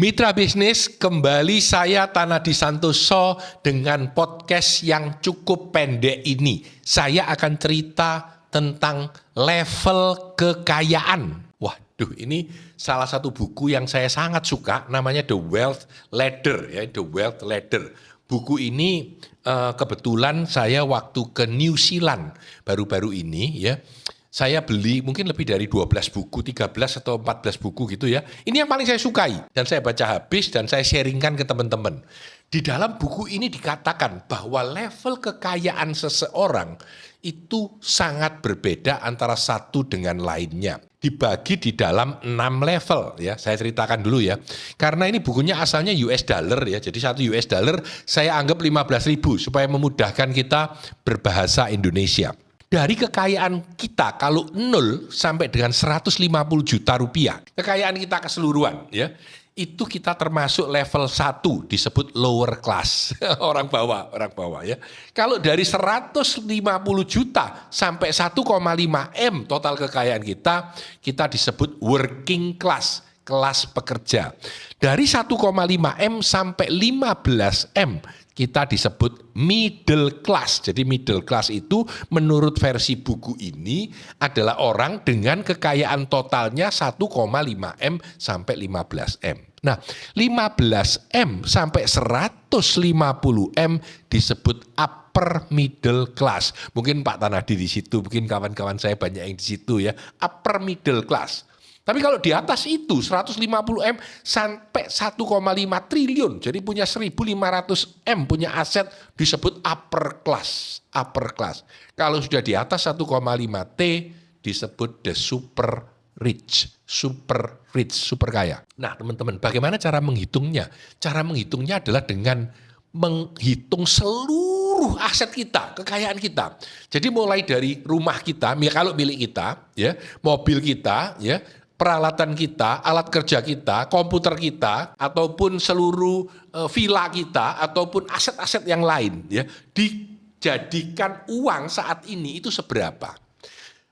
Mitra bisnis, kembali saya Tanadi Santoso dengan podcast yang cukup pendek ini. Saya akan cerita tentang level kekayaan. Waduh, ini salah satu buku yang saya sangat suka, namanya The Wealth Ladder, ya, The Wealth Ladder. Buku ini kebetulan saya waktu ke New Zealand baru-baru ini, ya. Saya beli mungkin lebih dari 12 buku, 13 atau 14 buku gitu ya. Ini yang paling saya sukai dan saya baca habis dan saya sharingkan ke teman-teman. Di dalam buku ini dikatakan bahwa level kekayaan seseorang itu sangat berbeda antara satu dengan lainnya. Dibagi di dalam 6 level ya. Saya ceritakan dulu ya. Karena ini bukunya asalnya US dollar ya. Jadi satu US dollar saya anggap 15.000 supaya memudahkan kita berbahasa Indonesia. Dari kekayaan kita kalau 0 sampai dengan 150 juta rupiah, kekayaan kita keseluruhan ya, itu kita termasuk level 1 disebut lower class, orang bawah ya. Kalau dari 150 juta sampai 1,5 M total kekayaan kita disebut working class, kelas pekerja. Dari 1,5 M sampai 15 M kita disebut middle class. Jadi middle class itu menurut versi buku ini adalah orang dengan kekayaan totalnya 1,5 M sampai 15 M. Nah, 15 M sampai 150 M disebut upper middle class. Mungkin Pak Tanadi di situ, mungkin kawan-kawan saya banyak yang di situ ya, upper middle class. Tapi kalau di atas itu 150 M sampai 1,5 triliun, jadi punya 1.500 M punya aset disebut upper class. Kalau sudah di atas 1,5 T disebut the super rich, super kaya. Nah teman-teman, bagaimana cara menghitungnya? Cara menghitungnya adalah dengan menghitung seluruh aset kita, kekayaan kita. Jadi mulai dari rumah kita, kalau milik kita, ya, mobil kita, ya, peralatan kita, alat kerja kita, komputer kita, ataupun seluruh villa kita, ataupun aset-aset yang lain, ya, dijadikan uang saat ini itu seberapa.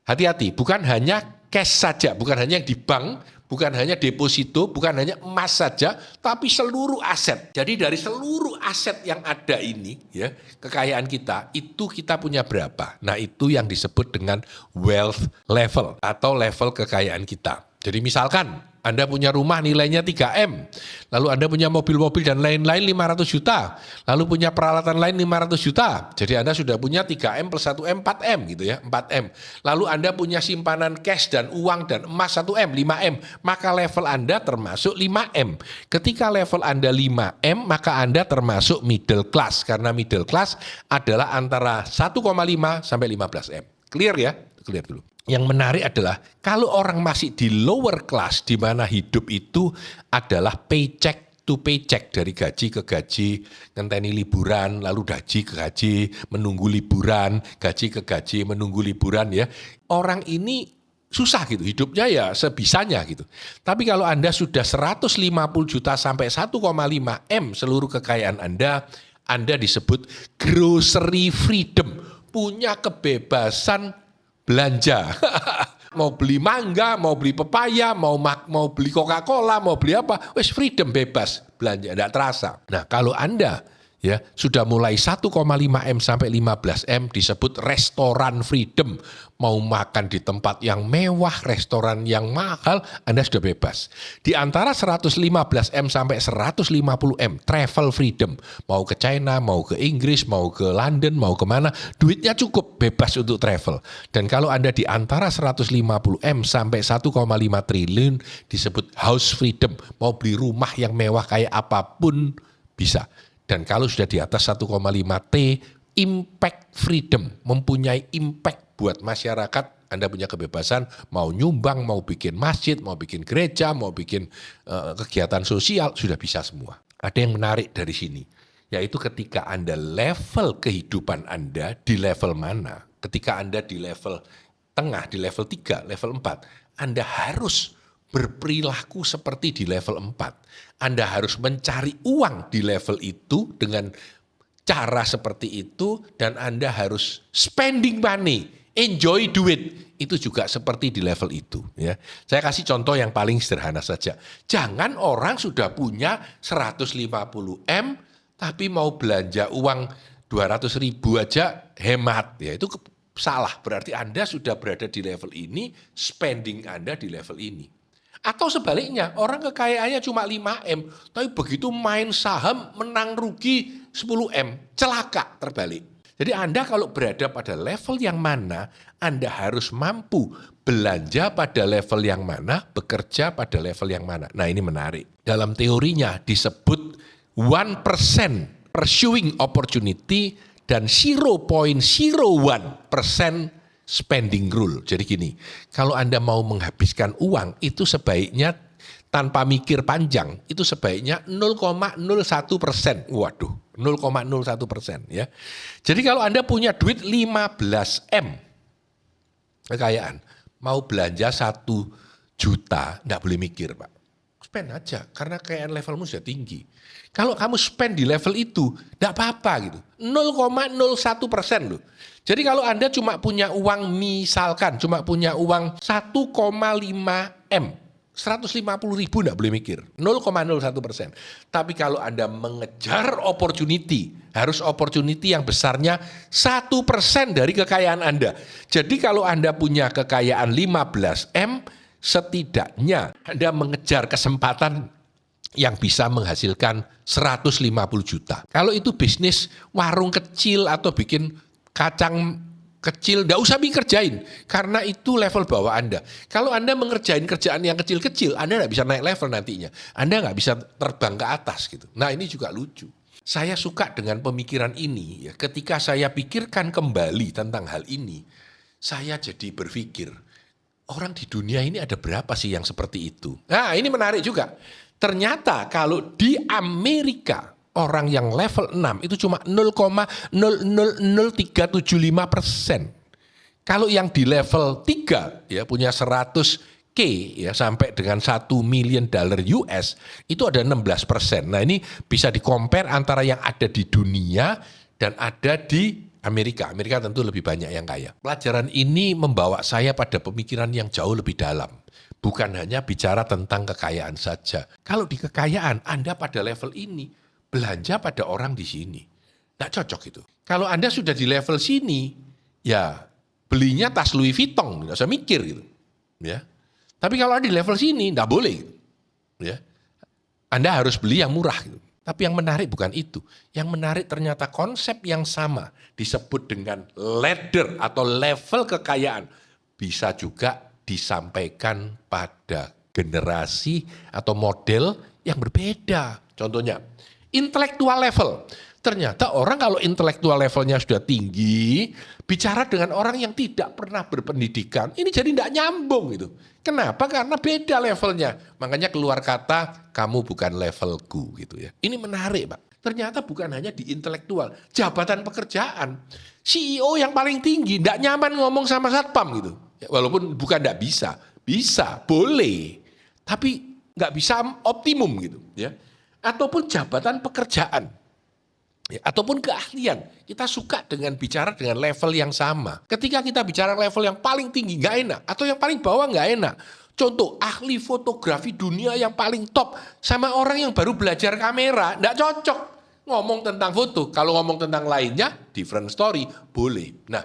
Hati-hati, bukan hanya cash saja, bukan hanya yang di bank, bukan hanya deposito, bukan hanya emas saja, tapi seluruh aset. Jadi dari seluruh aset yang ada ini, ya, kekayaan kita, itu kita punya berapa. Nah itu yang disebut dengan wealth level atau level kekayaan kita. Jadi misalkan Anda punya rumah nilainya 3M, lalu Anda punya mobil-mobil dan lain-lain 500 juta, lalu punya peralatan lain 500 juta, jadi Anda sudah punya 3M plus 1M 4M gitu ya, 4M. Lalu Anda punya simpanan cash dan uang dan emas 1M, 5M, maka level Anda termasuk 5M. Ketika level Anda 5M, maka Anda termasuk middle class, karena middle class adalah antara 1,5 sampai 15M. Clear ya? Clear dulu. Yang menarik adalah kalau orang masih di lower class, di mana hidup itu adalah paycheck to paycheck, dari gaji ke gaji, ngenteni liburan, lalu gaji ke gaji, menunggu liburan, gaji ke gaji, menunggu liburan ya. Orang ini susah gitu, hidupnya ya sebisanya gitu. Tapi kalau Anda sudah 150 juta sampai 1,5 M seluruh kekayaan Anda disebut grocery freedom, punya kebebasan belanja. Mau beli mangga, mau beli pepaya, mau beli Coca-Cola, mau beli apa, wes freedom, bebas belanja, enggak terasa. Nah, kalau Anda ya sudah mulai 1,5 M sampai 15 M disebut restoran freedom. Mau makan di tempat yang mewah, restoran yang mahal, Anda sudah bebas. Di antara 115 M sampai 150 M travel freedom. Mau ke China, mau ke Inggris, mau ke London, mau kemana, duitnya cukup, bebas untuk travel. Dan kalau Anda di antara 150 M sampai 1,5 triliun disebut house freedom. Mau beli rumah yang mewah kayak apapun bisa. Dan kalau sudah di atas 1,5 T, impact freedom, mempunyai impact buat masyarakat. Anda punya kebebasan mau nyumbang, mau bikin masjid, mau bikin gereja, mau bikin kegiatan sosial, sudah bisa semua. Ada yang menarik dari sini, yaitu ketika Anda level kehidupan Anda di level mana. Ketika Anda di level tengah, di level 3, level 4, Anda harus berperilaku seperti di level 4. Anda harus mencari uang di level itu dengan cara seperti itu, dan Anda harus spending money enjoy duit. Itu juga seperti di level itu ya. Saya kasih contoh yang paling sederhana saja. Jangan orang sudah punya 150M tapi mau belanja uang 200.000 aja hemat ya. Itu salah, berarti Anda sudah berada di level ini, spending Anda di level ini. Atau sebaliknya, orang kekayaannya cuma 5M, tapi begitu main saham menang rugi 10M, celaka terbalik. Jadi Anda kalau berada pada level yang mana, Anda harus mampu belanja pada level yang mana, bekerja pada level yang mana. Nah ini menarik. Dalam teorinya disebut 1% pursuing opportunity dan 0.01% spending rule. Jadi gini, kalau Anda mau menghabiskan uang itu sebaiknya tanpa mikir panjang, itu sebaiknya 0,01%. Waduh, 0,01% ya. Jadi kalau Anda punya duit 15M kekayaan, mau belanja 1 juta, enggak boleh mikir Pak. Spend aja, karena kekayaan levelmu sudah tinggi. Kalau kamu spend di level itu, enggak apa-apa gitu. 0,01% loh. Jadi kalau Anda cuma punya uang, misalkan cuma punya uang 1,5M, 150.000 enggak boleh mikir, 0,01%. Tapi kalau Anda mengejar opportunity, harus opportunity yang besarnya 1% dari kekayaan Anda. Jadi kalau Anda punya kekayaan 15M, setidaknya Anda mengejar kesempatan yang bisa menghasilkan 150 juta. Kalau itu bisnis warung kecil atau bikin kacang kecil, enggak usah dikerjain, karena itu level bawah Anda. Kalau Anda mengerjain kerjaan yang kecil-kecil, Anda enggak bisa naik level nantinya. Anda enggak bisa terbang ke atas gitu. Nah ini juga lucu. Saya suka dengan pemikiran ini ya. Ketika saya pikirkan kembali tentang hal ini, saya jadi berpikir, orang di dunia ini ada berapa sih yang seperti itu? Nah ini menarik juga. Ternyata kalau di Amerika, orang yang level 6 itu cuma 0,000375%. Kalau yang di level 3 ya punya 100K ya sampai dengan $1 million US itu ada 16%. Nah ini bisa di-compare antara yang ada di dunia dan ada di Amerika. Amerika tentu lebih banyak yang kaya. Pelajaran ini membawa saya pada pemikiran yang jauh lebih dalam. Bukan hanya bicara tentang kekayaan saja. Kalau di kekayaan Anda pada level ini, belanja pada orang di sini. Nggak cocok itu. Kalau Anda sudah di level sini, ya belinya tas Louis Vuitton, nggak usah mikir gitu. Ya. Tapi kalau Anda di level sini, nggak boleh. Gitu. Ya. Anda harus beli yang murah. Gitu. Tapi yang menarik bukan itu. Yang menarik ternyata konsep yang sama disebut dengan ladder atau level kekayaan. Bisa juga disampaikan pada generasi atau model yang berbeda. Contohnya, intelektual level. Ternyata orang kalau intelektual levelnya sudah tinggi, bicara dengan orang yang tidak pernah berpendidikan, ini jadi tidak nyambung gitu. Kenapa? Karena beda levelnya. Makanya keluar kata, kamu bukan levelku gitu ya. Ini menarik Pak. Ternyata bukan hanya di intelektual, jabatan pekerjaan. CEO yang paling tinggi, tidak nyaman ngomong sama satpam gitu. Ya, walaupun bukan tidak bisa, boleh. Tapi nggak bisa optimum gitu ya. Ataupun jabatan pekerjaan, ya, ataupun keahlian. Kita suka dengan bicara dengan level yang sama. Ketika kita bicara level yang paling tinggi nggak enak, atau yang paling bawah nggak enak. Contoh, ahli fotografi dunia yang paling top sama orang yang baru belajar kamera, nggak cocok ngomong tentang foto. Kalau ngomong tentang lainnya, different story, boleh. Nah,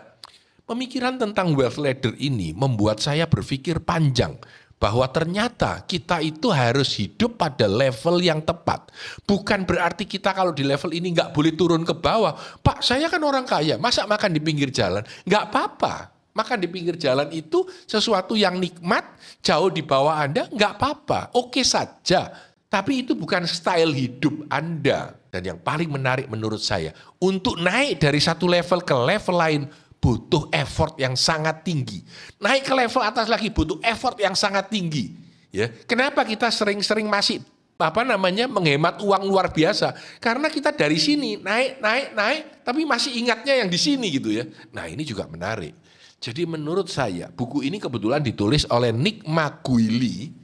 pemikiran tentang wealth ladder ini membuat saya berpikir panjang. Bahwa ternyata kita itu harus hidup pada level yang tepat. Bukan berarti kita kalau di level ini nggak boleh turun ke bawah. Pak, saya kan orang kaya, masa makan di pinggir jalan? Nggak apa-apa. Makan di pinggir jalan itu sesuatu yang nikmat, jauh di bawah Anda, nggak apa-apa. Oke saja. Tapi itu bukan style hidup Anda. Dan yang paling menarik menurut saya, untuk naik dari satu level ke level lain, butuh effort yang sangat tinggi. Naik ke level atas lagi butuh effort yang sangat tinggi. Ya, kenapa kita sering-sering masih menghemat uang luar biasa? Karena kita dari sini naik, tapi masih ingatnya yang di sini gitu ya. Nah ini juga menarik. Jadi menurut saya buku ini kebetulan ditulis oleh Nick McGuire.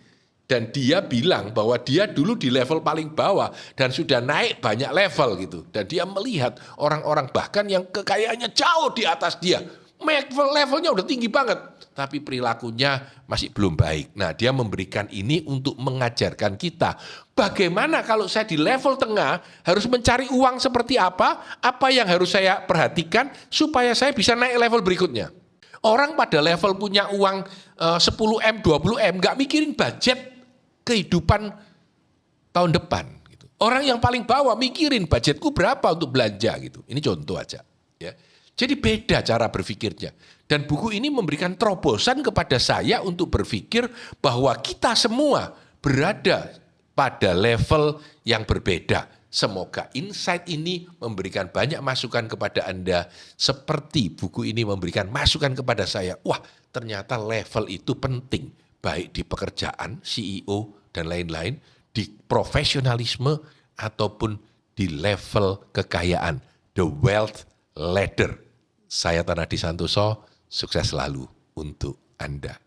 Dan dia bilang bahwa dia dulu di level paling bawah dan sudah naik banyak level gitu. Dan dia melihat orang-orang bahkan yang kekayaannya jauh di atas dia. levelnya udah tinggi banget, tapi perilakunya masih belum baik. Nah, dia memberikan ini untuk mengajarkan kita bagaimana kalau saya di level tengah harus mencari uang seperti apa yang harus saya perhatikan supaya saya bisa naik level berikutnya. Orang pada level punya uang 10M, 20M, nggak mikirin budget kehidupan tahun depan. Gitu. Orang yang paling bawah mikirin budgetku berapa untuk belanja gitu. Ini contoh aja. Ya. Jadi beda cara berpikirnya. Dan buku ini memberikan terobosan kepada saya untuk berpikir bahwa kita semua berada pada level yang berbeda. Semoga insight ini memberikan banyak masukan kepada Anda seperti buku ini memberikan masukan kepada saya. Wah, ternyata level itu penting. Baik di pekerjaan, CEO, dan lain-lain, di profesionalisme ataupun di level kekayaan. The wealth ladder. Saya Tanadi Santoso, sukses selalu untuk Anda.